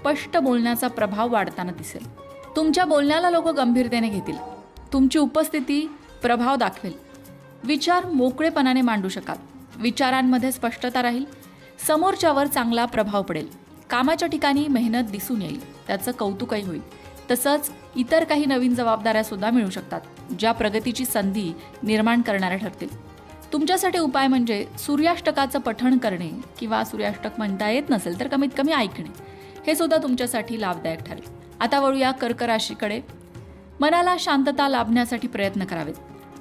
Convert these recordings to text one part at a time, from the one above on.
स्पष्ट बोलण्याचा प्रभाव वाढताना दिसेल. तुमच्या बोलण्याला लोक गंभीरतेने घेतील. तुमची उपस्थिती प्रभाव दाखवेल. विचार मोकळेपणाने मांडू शकाल. विचारांमध्ये स्पष्टता राहील. समोरच्यावर चांगला प्रभाव पडेल. कामाच्या ठिकाणी मेहनत दिसून येईल, त्याचं कौतुकही होईल. तसंच इतर काही नवीन जबाबदाऱ्या सुद्धा मिळू शकतात, ज्या प्रगतीची संधी निर्माण करणाऱ्या ठरतील. तुमच्यासाठी उपाय म्हणजे सूर्याष्टकाचं पठण करणे, किंवा सूर्याष्टक म्हणता येत नसेल तर कमीत कमी ऐकणे, हे सुद्धा तुमच्यासाठी लाभदायक ठरेल. आता वळूया कर्क राशीकडे. मनाला शांतता लाभण्यासाठी प्रयत्न करावेत.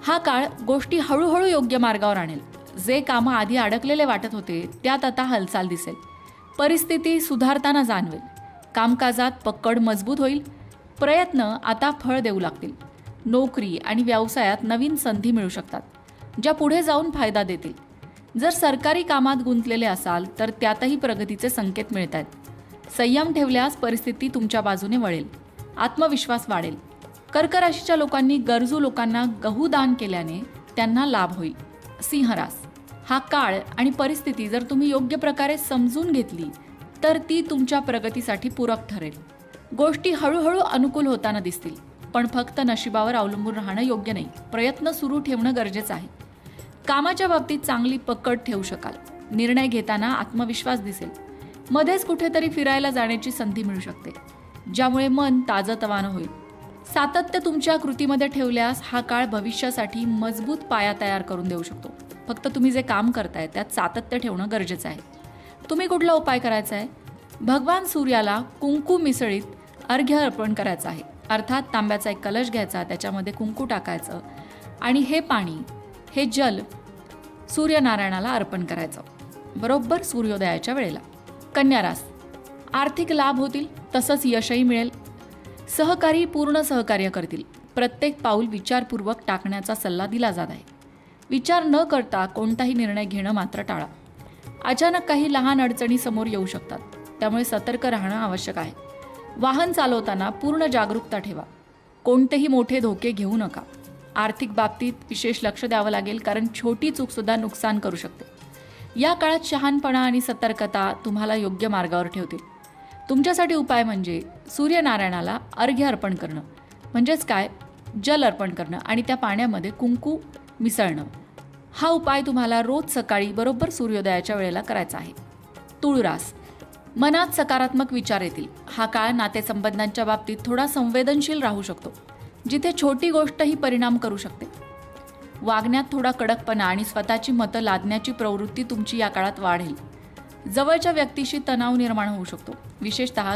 हा काळ गोष्टी हळूहळू योग्य मार्गावर आणेल. जे कामं आधी अडकलेले वाटत होते त्यात आता हालचाल दिसेल. परिस्थिती सुधारताना जाणवेल. कामकाजात पकड मजबूत होईल. प्रयत्न आता फळ देऊ लागतील. नोकरी आणि व्यवसायात नवीन संधी मिळू शकतात, ज्या पुढे जाऊन फायदा देतील. जर सरकारी कामात गुंतलेले असाल तर त्यातही प्रगतीचे संकेत मिळत आहेत. संयम ठेवल्यास परिस्थिती तुमच्या बाजूने वळेल. आत्मविश्वास वाढेल. कर्क राशीच्या लोकांनी गरजू लोकांना गहू दान केल्याने त्यांना लाभ होईल. सिंह रास. हा काळ आणि परिस्थिती जर तुम्ही योग्य प्रकारे समजून घेतली तर ती तुमच्या प्रगतीसाठी पूरक ठरेल. गोष्टी हळूहळू अनुकूल होताना दिसतील, पण फक्त नशिबावर अवलंबून राहणं योग्य नाही. प्रयत्न सुरू ठेवणं गरजेचं आहे. कामाच्या बाबतीत चांगली पकड ठेवू शकाल. निर्णय घेताना आत्मविश्वास दिसेल. मध्येच कुठेतरी फिरायला जाण्याची संधी मिळू शकते, ज्यामुळे मन ताजंतवानं होईल. सातत्य तुमच्या कृतीमध्ये ठेवल्यास हा काळ भविष्यासाठी मजबूत पाया तयार करून देऊ शकतो. फक्त तुम्ही जे काम करताय त्यात सातत्य ठेवणं गरजेचं आहे. तुम्ही कुठला उपाय करायचा आहे? भगवान सूर्याला कुंकू मिसळीत अर्घ्य अर्पण करायचं आहे. अर्थात तांब्याचा एक कलश घ्यायचा, त्याच्यामध्ये कुंकू टाकायचं आणि हे पाणी, हे जल सूर्यनारायणाला अर्पण करायचं, बरोबर सूर्योदयाच्या वेळेला. कन्या रास. आर्थिक लाभ होतील, तसंच यशही मिळेल. सहकारी पूर्ण सहकार्य करतील. प्रत्येक पाऊल विचारपूर्वक टाकण्याचा सल्ला दिला जात आहे. विचार न करता कोणताही निर्णय घेणं मात्र टाळा. अचानक काही लहान अडचणी समोर येऊ शकतात, त्यामुळे सतर्क राहणं आवश्यक आहे. वाहन चालवताना पूर्ण जागरूकता ठेवा. कोणतेही मोठे धोके घेऊ नका. आर्थिक बाबतीत विशेष लक्ष द्यावं लागेल, कारण छोटी चूकसुद्धा नुकसान करू शकते. या काळात शहाणपणा आणि सतर्कता तुम्हाला योग्य मार्गावर ठेवतील. तुमच्यासाठी उपाय म्हणजे सूर्यनारायणाला अर्घ्य अर्पण करणं, म्हणजेच काय, जल अर्पण करणं आणि त्या पाण्यामध्ये कुंकू मिसळणं. हा उपाय तुम्हाला रोज सकाळी बरोबर सूर्योदयाच्या वेळेला करायचा आहे. तुळ रास. मनात सकारात्मक विचार येतील. हा काळ नातेसंबंधांच्या बाबतीत थोडा संवेदनशील राहू शकतो, जिथे छोटी गोष्टही परिणाम करू शकते. वागण्यात थोडा कडकपणा आणि स्वतःची मतं लादण्याची प्रवृत्ती तुमची या काळात वाढेल. जवळच्या व्यक्तीशी तणाव निर्माण होऊ शकतो, विशेषतः